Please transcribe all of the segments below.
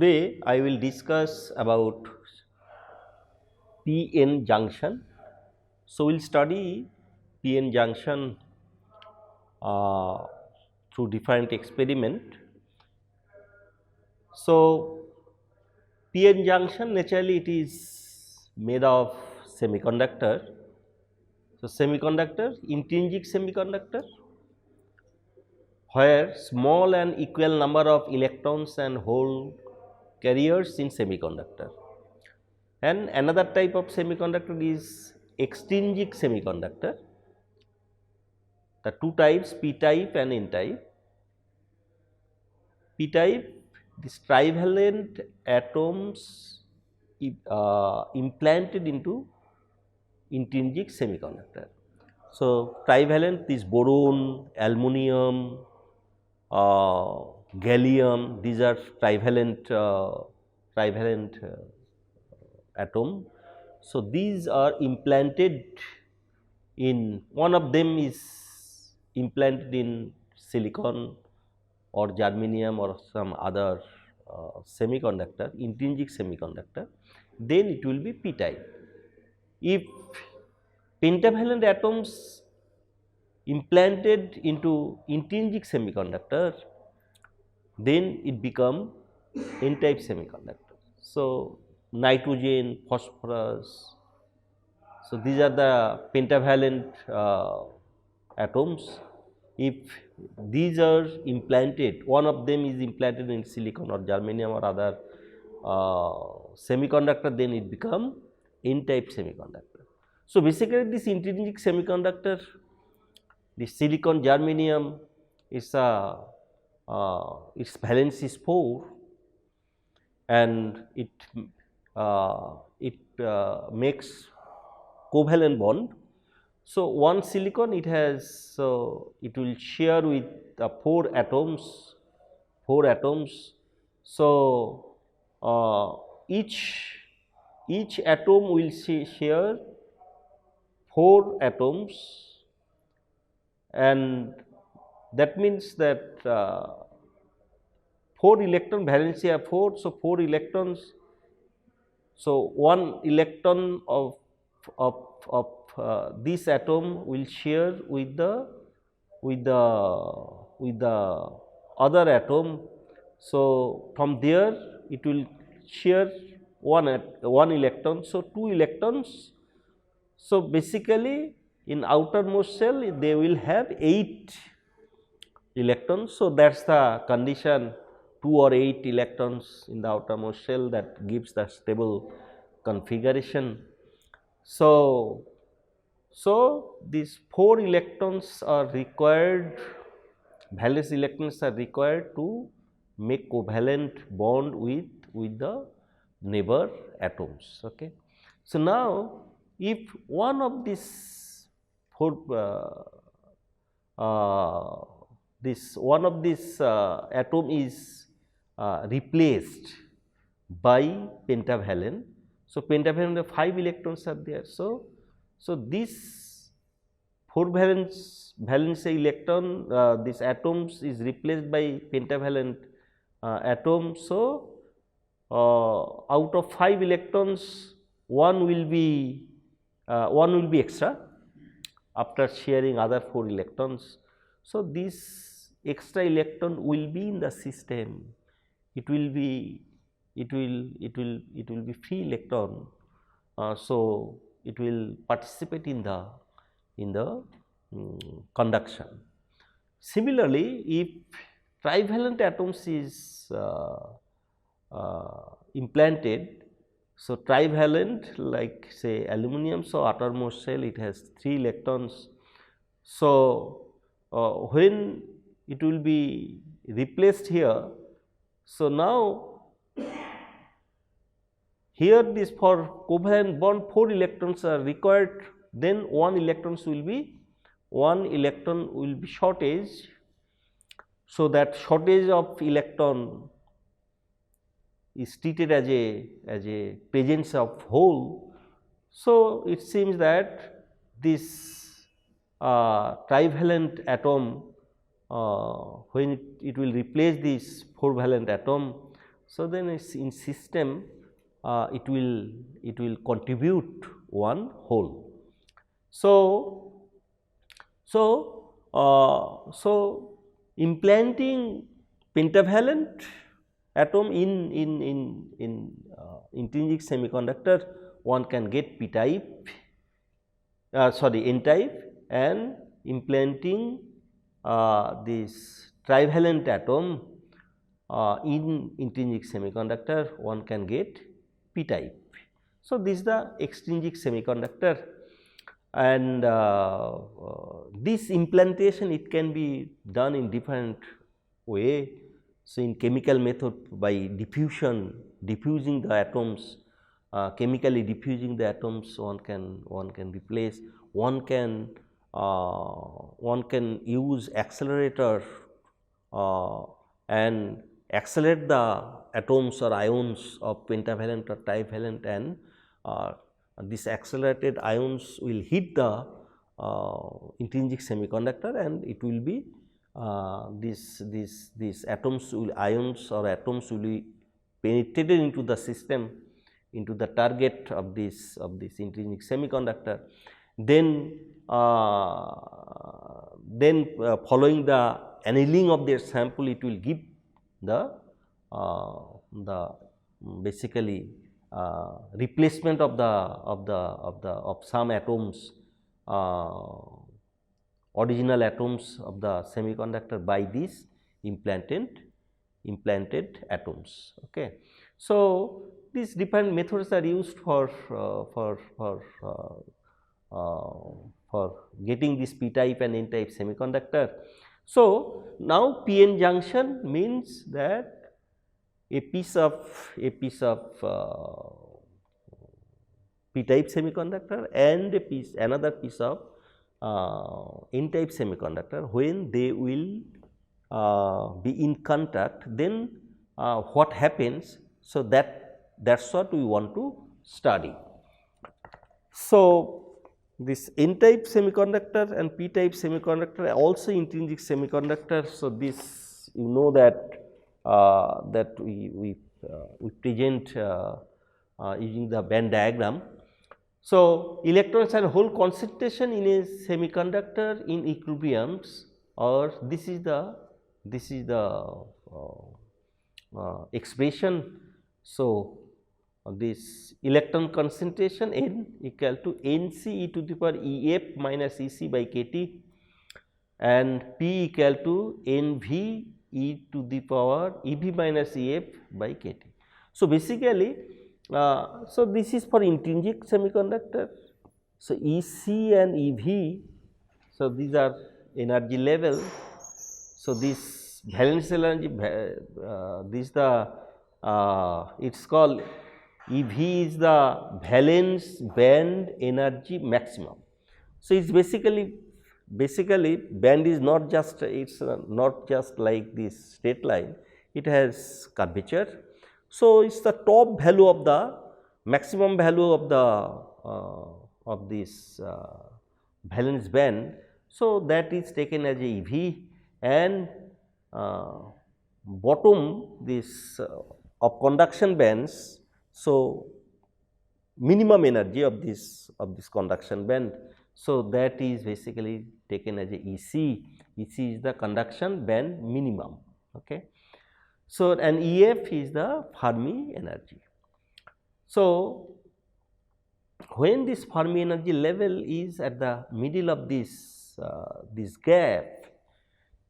Today I will discuss about p-n junction. So, we will study p-n junction through different experiment. So, p-n junction naturally it is made of semiconductor. So, semiconductor, intrinsic semiconductor, where small and equal number of electrons and hole carriers in semiconductor. And another type of semiconductor is extrinsic semiconductor. The two types, p type and n type. P type, these trivalent atoms implanted into intrinsic semiconductor. So, trivalent, this boron, aluminum, gallium, these are trivalent atom. So, these are implanted in, one of them is implanted in silicon or germanium or some other semiconductor, intrinsic semiconductor, then it will be p type. If pentavalent atoms implanted into intrinsic semiconductor, then it become n type semiconductor. So, nitrogen, phosphorus. So, these are the pentavalent atoms. If these are implanted, one of them is implanted in silicon or germanium or other semiconductor, then it become n type semiconductor. So, basically this intrinsic semiconductor, the silicon germanium is its valence is 4 and it makes covalent bond. So, one silicon it has, so it will share with 4 atoms. So, each atom will share 4 atoms, and that means that 4 electron valency are 4. So, 4 electrons. So, 1 electron of this atom will share with the other atom. So, from there it will share one electron. So, 2 electrons. So, basically in outermost shell they will have 8 electrons. So, that is the condition, 2 or 8 electrons in the outermost shell, that gives the stable configuration. So, these 4 electrons are required, valence electrons are required to make covalent bond with the neighbor atoms. Okay. So, now if one of these 4 atom is replaced by pentavalent. So, pentavalent 5 electrons are there. So, this 4 valence electron, this atoms is replaced by pentavalent atom. So, out of 5 electrons, one will be extra after sharing other 4 electrons. So, this extra electron will be in the system. It will be free electron. So, it will participate in the conduction. Similarly, if trivalent atoms is implanted, so trivalent, like say aluminum, so outermost shell it has 3 electrons. So, when it will be replaced here, so now here this for covalent bond 4 electrons are required, then 1 electron will be shortage. So, that shortage of electron is treated as a presence of hole. So, it seems that this trivalent atom, when it will replace this 4 valent atom, So, then in system it will contribute one whole. So, so implanting pentavalent atom in intrinsic semiconductor, one can get p type n type, and implanting this trivalent atom in intrinsic semiconductor, one can get p type. So, this is the extrinsic semiconductor, and this implantation, it can be done in different way. So, in chemical method, by diffusing the atoms, chemically diffusing the atoms, one can replace, one can use accelerator and accelerate the atoms or ions of pentavalent or trivalent, and this accelerated ions will hit the intrinsic semiconductor, and it will be these atoms will ions or atoms will be penetrated into the system, into the target of this intrinsic semiconductor. Then following the annealing of their sample, it will give the basically replacement of some atoms, original atoms of the semiconductor by these implanted atoms. Okay. So, these different methods are used for getting this p type and n type semiconductor. So, now p-n junction means that a piece of p type semiconductor and another piece of n type semiconductor, when they will be in contact, then what happens. So, that's what we want to study. So, this n type semiconductor and p type semiconductor are also intrinsic semiconductor. So, this you know that we present using the band diagram. So, electrons and hole concentration in a semiconductor in equilibriums, or this is the expression. So, this electron concentration N equal to Nc e to the power Ef minus Ec by Kt, and P equal to Nv e to the power Ev minus Ef by Kt. So, basically so this is for intrinsic semiconductor. So, Ec and Ev, so these are energy level. So, this valence energy, this the it is called Ev is the valence band energy maximum. So, it is basically band is not just, it is not just like this straight line, it has curvature. So, it is the top value of the maximum value of this valence band. So, that is taken as a Ev, and bottom this of conduction bands. So, minimum energy of this conduction band. So, that is basically taken as a Ec. Ec is the conduction band minimum. Okay. So, and Ef is the Fermi energy. So, when this Fermi energy level is at the middle of this gap,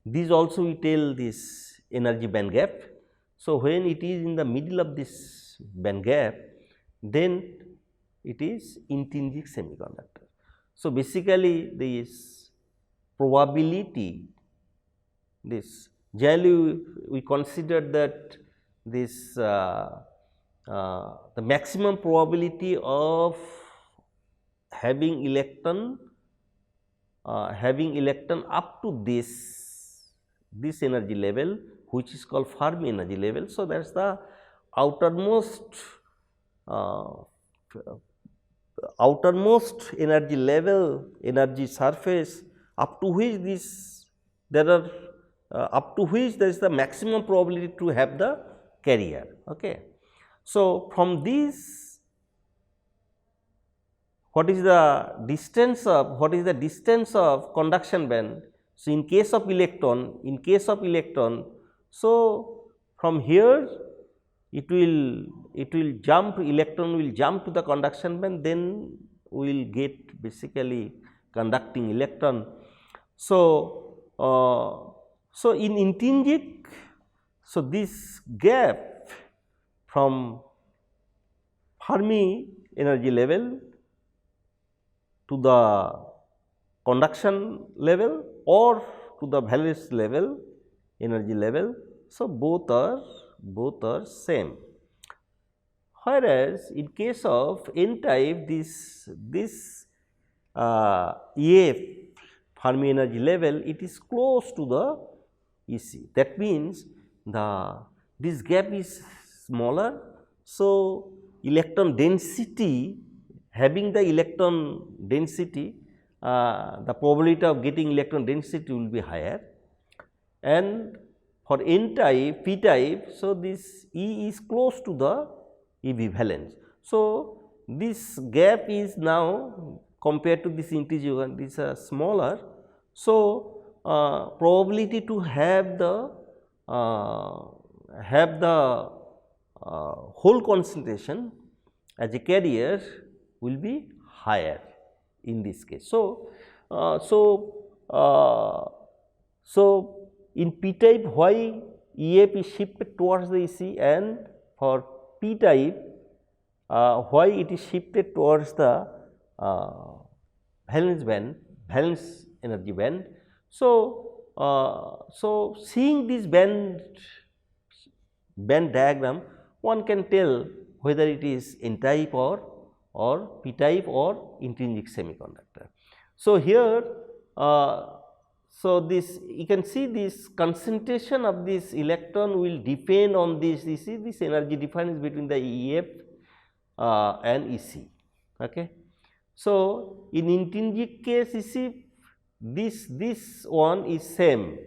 this also we tell this energy band gap. So, when it is in the middle of this band gap, then it is intrinsic semiconductor. So, basically this probability, this generally we consider that this the maximum probability of having electron up to this energy level, which is called Fermi energy level. So, that is the outermost energy level, energy surface, up to which there is the maximum probability to have the carrier. Okay. So, from this, what is the distance of conduction band? So, in case of electron, so from here it will jump, electron will jump to the conduction band, then we will get basically conducting electron. So, so in intrinsic, so this gap from Fermi energy level to the conduction level or to the valence level, energy level. So, both are same. Whereas, in case of n type, this EF Fermi energy level, it is close to the EC. That means, this gap is smaller. So, electron density, having the electron density, the probability of getting electron density will be higher, and for n type, p type, so this E is close to the EV valence. So, this gap is now compared to this integer one, this is smaller. So, probability to have the whole concentration as a carrier will be higher in this case. So, so in p type, why EF is shifted towards the EC, and for p type, why it is shifted towards the valence band, valence energy band. So, so seeing this band diagram, one can tell whether it is n type or p type or intrinsic semiconductor. So, here so this you can see this concentration of this electron will depend on this energy difference between the EF and EC. Okay. So, in intrinsic case, you see this one is same,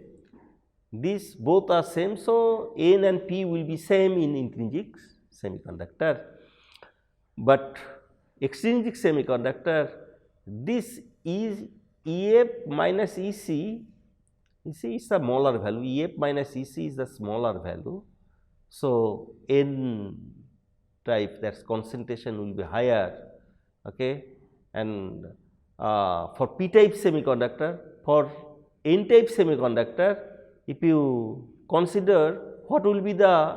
these both are same. So, N and P will be same in intrinsic semiconductor, but extrinsic semiconductor, this is EF minus EC, you see it is a smaller value, EF minus EC is the smaller value. So, N type, that concentration will be higher. Okay. And for p type semiconductor, for n type semiconductor, if you consider what will be the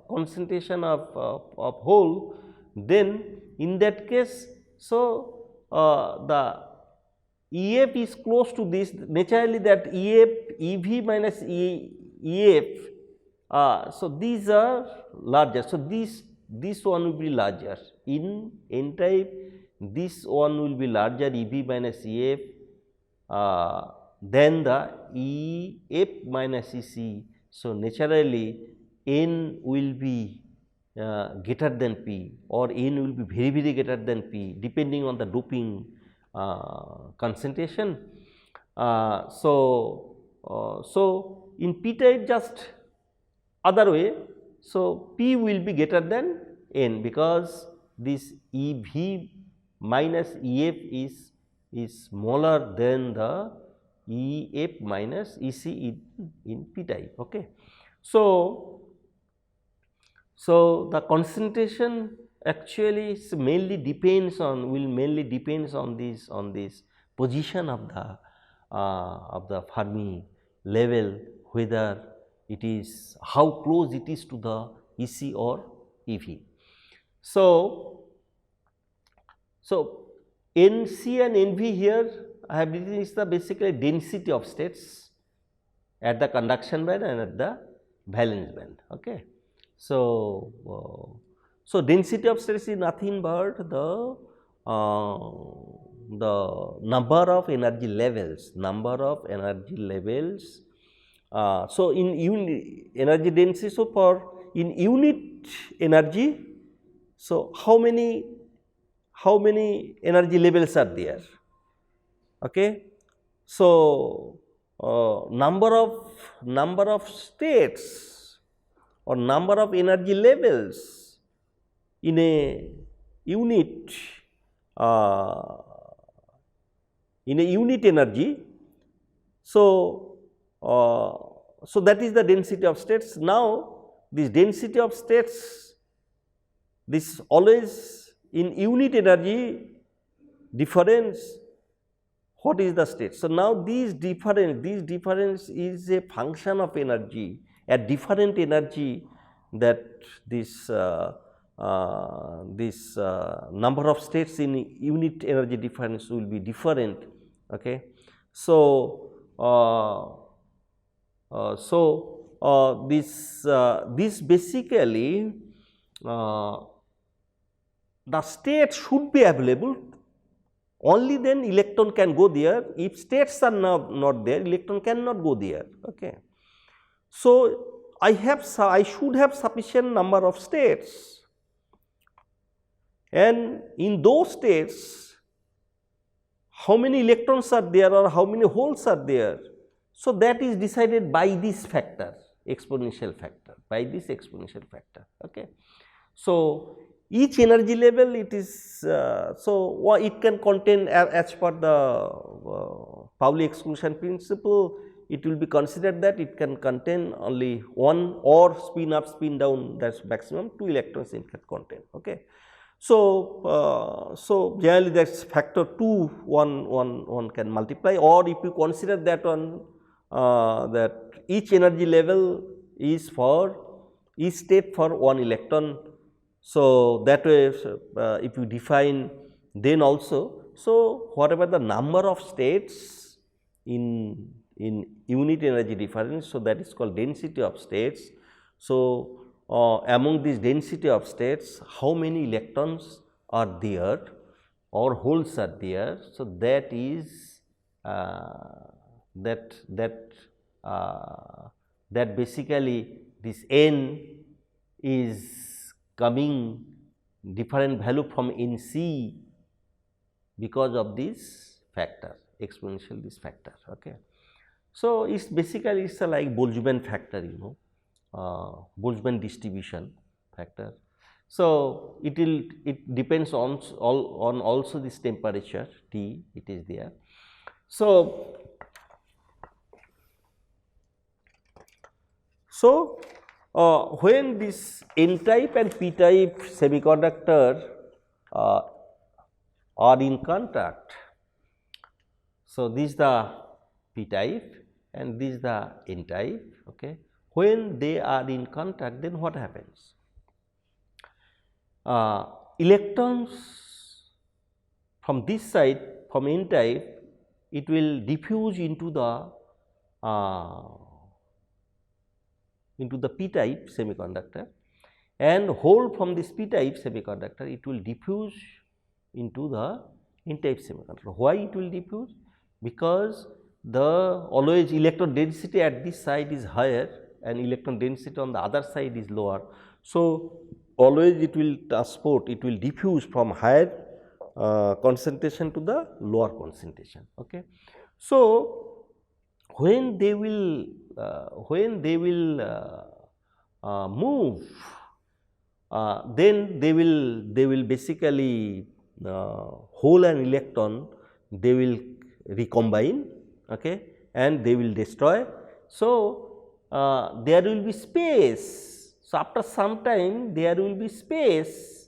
concentration of hole, then in that case, so the EF is close to this, naturally that EV minus EF, so these are larger. So, this one will be larger in n type, this one will be larger EV minus EF than the EF minus EC. So, naturally N will be greater than P, or N will be very greater than P, depending on the doping concentration. So, in p type, just other way. So, P will be greater than N, because this EV minus EF is smaller than the EF minus EC in p type. Okay. So, the concentration actually mainly depends on this position of the Fermi level, whether it is how close it is to the EC or EV. So, NC and NV here I have written is the basically density of states at the conduction band and at the valence band. Okay. So, so density of states is nothing but the number of energy levels, so in unit energy density, so for in unit energy, so how many energy levels are there? Okay. So, number of states or number of energy levels in a unit energy. So, so that is the density of states. Now, this density of states, this always in unit energy difference, what is the state? So, now this difference is a function of energy, at different energy, that this number of states in unit energy difference will be different. Okay. So, this basically the state should be available, only then electron can go there. If states are not there, electron cannot go there. Okay. So, I should have sufficient number of states, and in those states how many electrons are there or how many holes are there. So, that is decided by this factor, exponential factor, by this exponential factor. Okay. So, each energy level, it is so it can contain, as per the Pauli exclusion principle, it will be considered that it can contain only one, or spin up spin down, that is maximum 2 electrons it can contain. Okay. So, so generally that is factor 2 one can multiply, or if you consider that one, that each energy level is for each state for 1 electron. So, that way if you define, then also, so whatever the number of states in unit energy difference, so that is called density of states. So, among this density of states, how many electrons are there or holes are there. So, that is that basically this n is coming different value from NC because of this factor, exponential this factor. Okay. So, it is basically it is like Boltzmann factor, Boltzmann distribution factor. So, it depends on also this temperature T, it is there. So, when this N type and P type semiconductor are in contact, so this is the P type and this is the N type. Okay. When they are in contact, then what happens? Electrons from this side, from N type, it will diffuse into the P type semiconductor, and hole from this P type semiconductor, it will diffuse into the N type semiconductor. Why it will diffuse? Because the always electron density at this side is higher and electron density on the other side is lower. So, always it will transport, it will diffuse from higher concentration to the lower concentration. Okay. So, when they will move, then they will basically hole and electron, they will recombine, okay, and they will destroy. So, there will be space. So, after some time there will be space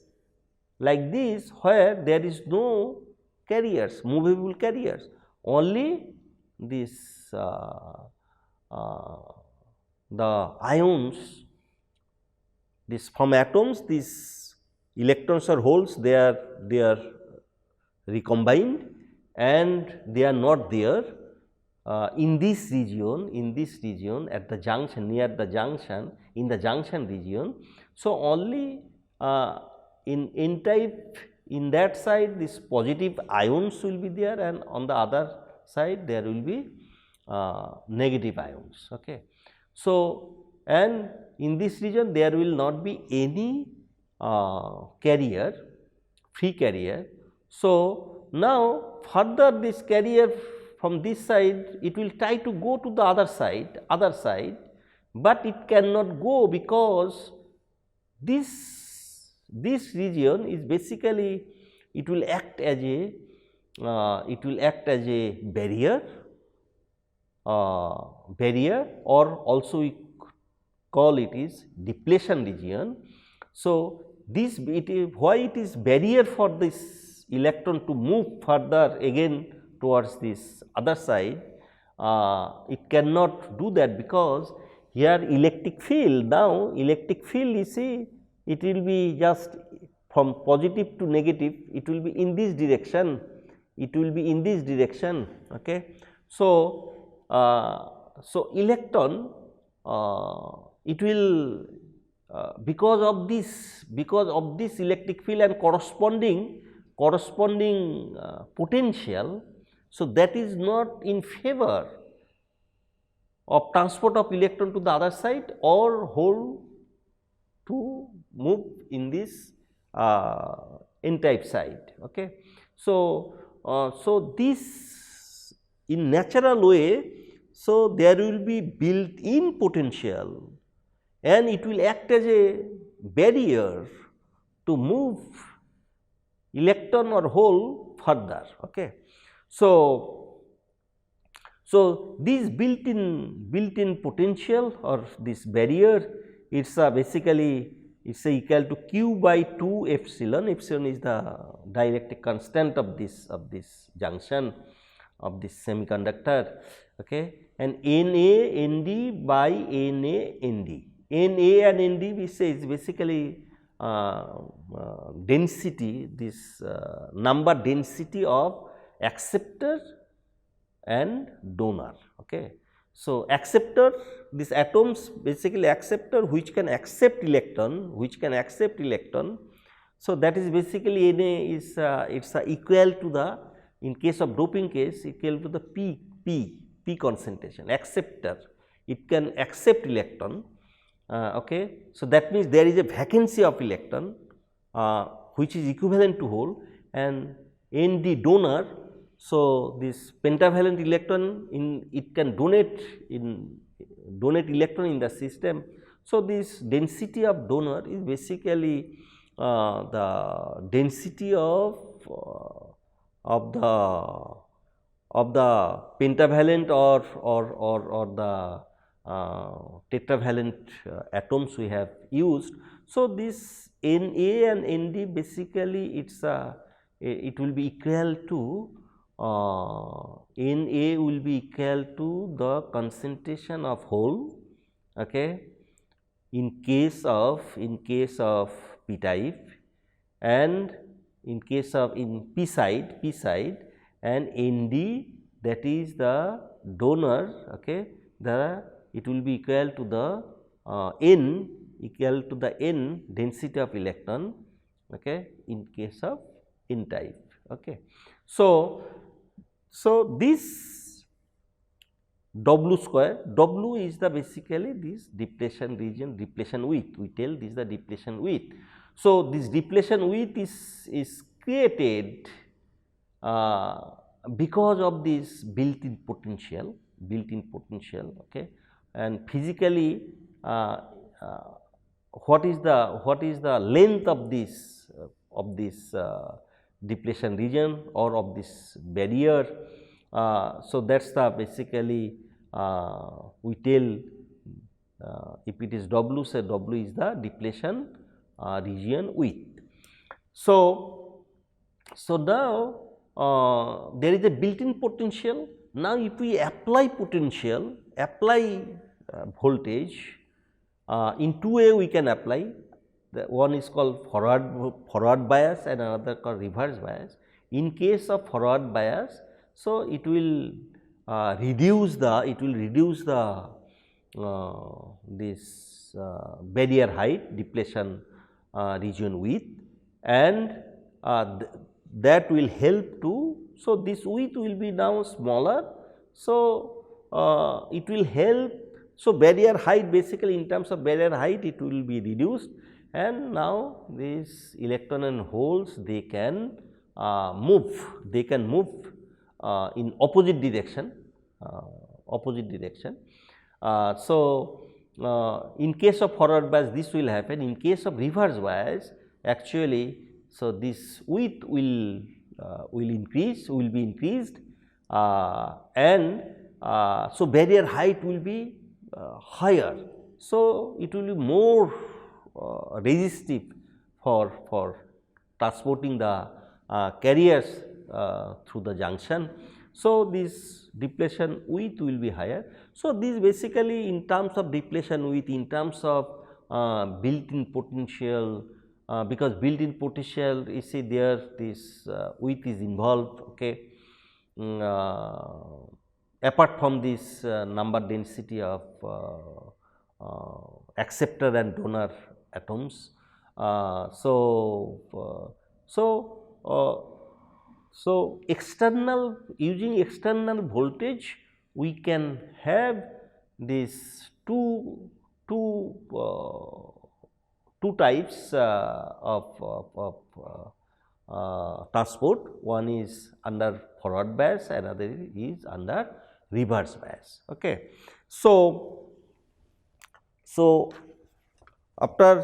like this, where there is no carriers, movable carriers, only this the ions, this from atoms, these electrons or holes, they are recombined and they are not there in this region at the junction, near the junction, in the junction region. So, only in N type, in that side this positive ions will be there, and on the other side there will be negative ions. Okay. So, and in this region there will not be any carrier, free carrier. So, now further this carrier from this side, it will try to go to the other side, but it cannot go because this region is basically, it will act as a barrier, or also we call it is depletion region. So, this why it is barrier for this electron to move further again towards this other side. It cannot do that because here electric field, now electric field, you see, it will be just from positive to negative, it will be in this direction, it will be in this direction. Okay. So, electron, it will because of this electric field and corresponding potential. So, that is not in favor of transport of electron to the other side or hole to move in this n type side. Okay. So, this in natural way, so there will be built in potential and it will act as a barrier to move electron or hole further. Okay. So, this built-in potential or this barrier, it is basically it is equal to q by 2 epsilon. Epsilon is the dielectric constant of this junction of this semiconductor. Okay. And Na Nd by Na Nd. Na and Nd we say is basically density, this number density of acceptor and donor. Okay. So, acceptor, these atoms basically acceptor which can accept electron, So, that is basically Na is it is equal to the, in case of doping case, equal to the P concentration, acceptor, it can accept electron. Okay. So, that means there is a vacancy of electron which is equivalent to hole, and Nd donor. So, this pentavalent electron it can donate electron in the system. So, this density of donor is basically the density of the pentavalent or the tetravalent atoms we have used. So, this Na and Nd basically it will be equal to Na will be equal to the concentration of hole, okay, in case of p type, and in case of p side, and Nd, that is the donor. Okay, it will be equal to the n density of electron, okay, in case of n type. Okay. So, this W square, W is the basically this depletion region, depletion width, we tell this is the depletion width. So, this depletion width is created because of this built-in potential, okay, and physically what is the length of this depletion region or of this barrier. So, that is the basically we tell if it is W, say W is the depletion region width. So, now there is a built-in potential. Now, if we apply potential, voltage, in two way we can apply. The one is called forward bias and another called reverse bias. In case of forward bias, so it will reduce the this barrier height, depletion region width, and that will help to. So, this width will be now smaller. So, it will help. So, barrier height, basically in terms of barrier height, it will be reduced, and now these electron and holes, they can move in opposite direction. in case of forward bias this will happen, in case of reverse bias actually. So, this width will increase, will be increased, and so barrier height will be higher. So, it will be more resistive for transporting the carriers through the junction. So, this depletion width will be higher. So, this basically in terms of depletion width, in terms of built-in potential, because built-in potential you see there this width is involved. Okay. Apart from this number density of acceptor and donor atoms. So, external, using external voltage we can have this two types of transport. One is under forward bias, another is under reverse bias. Okay. So, after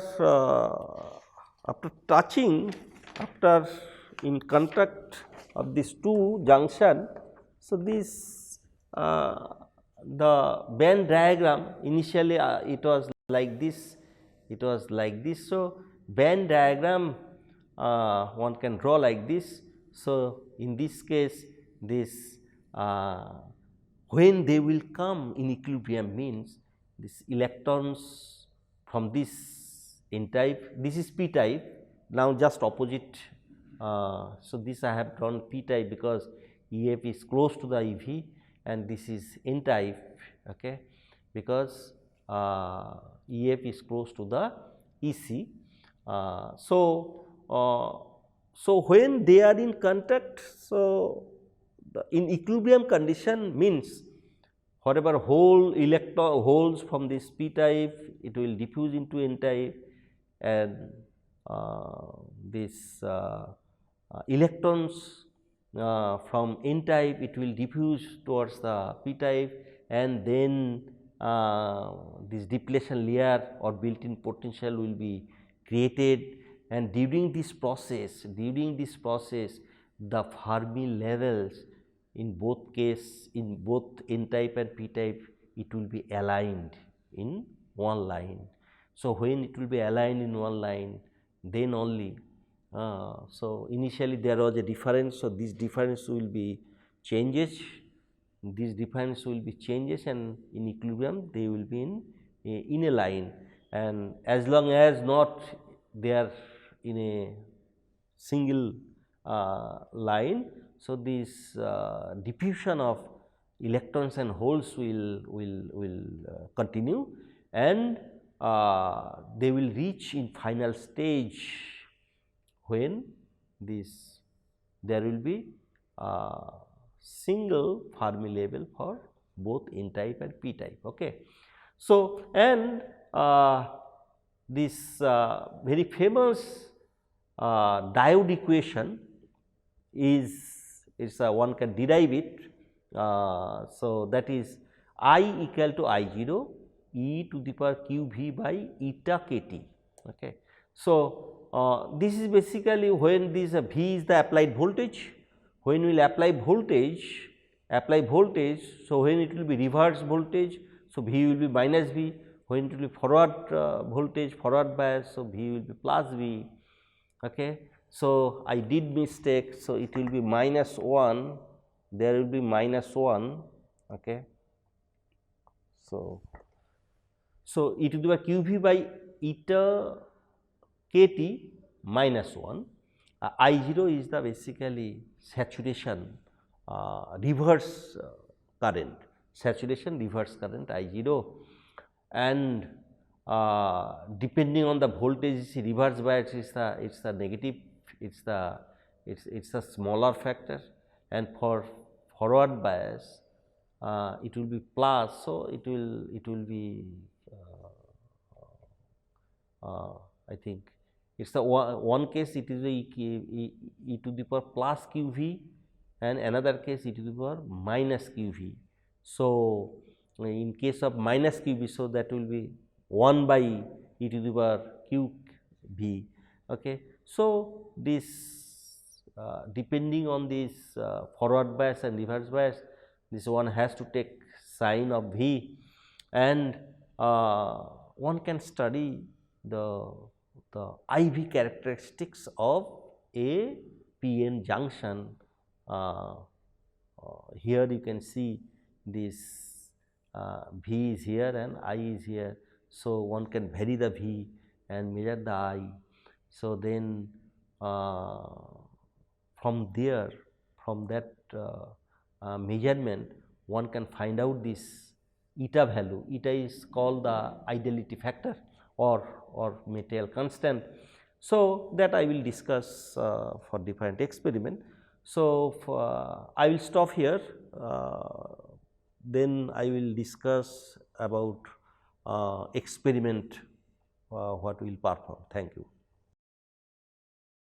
touching, after in contact of these two junction, so this the band diagram initially it was like this, it was like this. So, band diagram one can draw like this. So, in this case this when they will come in equilibrium means this electrons from this n type, this is p type, now just opposite. So, this I have drawn p type because EF is close to the EV, and this is n type, okay, because EF is close to the EC. So, when they are in contact, so in equilibrium condition means whatever holes from this p type, it will diffuse into n type, and this electrons from n type, it will diffuse towards the p type, and then this depletion layer or built-in potential will be created, and during this process the Fermi levels in both case, in both n type and p type, it will be aligned in one line. So, when it will be aligned in one line, then only so initially there was a difference. So, this difference will be changes, this difference will be changes, and in equilibrium they will be in a line, and as long as not they are in a single line. So, this diffusion of electrons and holes will continue, and they will reach in final stage when this there will be single Fermi level for both n type and p type. Okay. So, and this very famous diode equation is one can derive it. So, that is I equal to I 0 e to the power q v by eta k T. Okay. So, this is basically when this V is the applied voltage. When we will apply voltage, so when it will be reverse voltage, so V will be minus V. When it will be forward voltage, forward bias, so V will be plus V. Okay. So, I did mistake, so it will be minus 1, there will be minus 1. Okay. So, e to the power q v by eta k T minus 1, I 0 is the basically saturation reverse current, saturation reverse current I 0, and depending on the voltage, reverse bias is the negative, it's the smaller factor, and for forward bias it will be plus. So, it will be I think it is the one case it is a e to the power plus q v, and another case e to the power minus q v. So, in case of minus q v, so that will be 1 by e to the power q v. Okay. So, this depending on this forward bias and reverse bias, this one has to take sign of v, and one can study the IV characteristics of a PN junction. Here you can see this V is here and I is here. So, one can vary the V and measure the I. So, then from there, from that measurement, one can find out this eta value. Eta is called the ideality factor or material constant. So, that I will discuss for different experiment. So, I will stop here, then I will discuss about experiment what we will perform. Thank you.